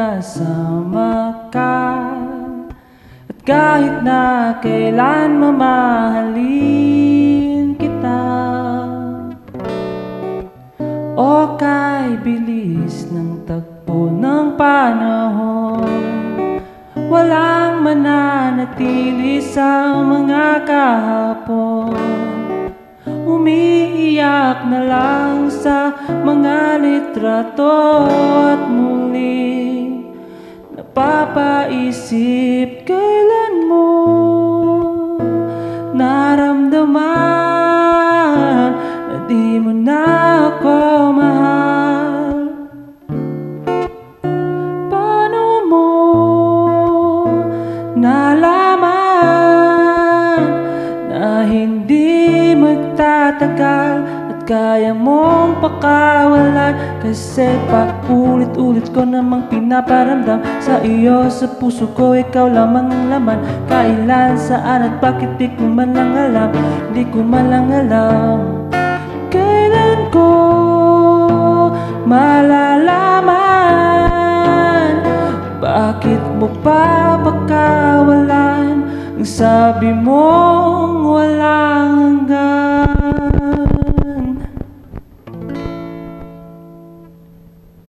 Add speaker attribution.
Speaker 1: kasama ka. At kahit na kailan mamahalin kita, o kay bilis ng tagpo ng panahon, walang mananatili sa mga kahapon. Umiiyak na lang sa mga litrato at muling napapaisip kailan mo naramdaman na di mo na ako mahal. Paano mo nalaman na hindi magtatagal at kaya mong pakawalan? Kasi paulit-ulit ko namang pinaparamdam sa iyo, sa puso ko ikaw lamang ang laman. Kailan, saan at bakit di ko man lang alam, di ko man lang alam. Kailan ko malalaman, bakit mo pa pakawalan? Ang sabi mo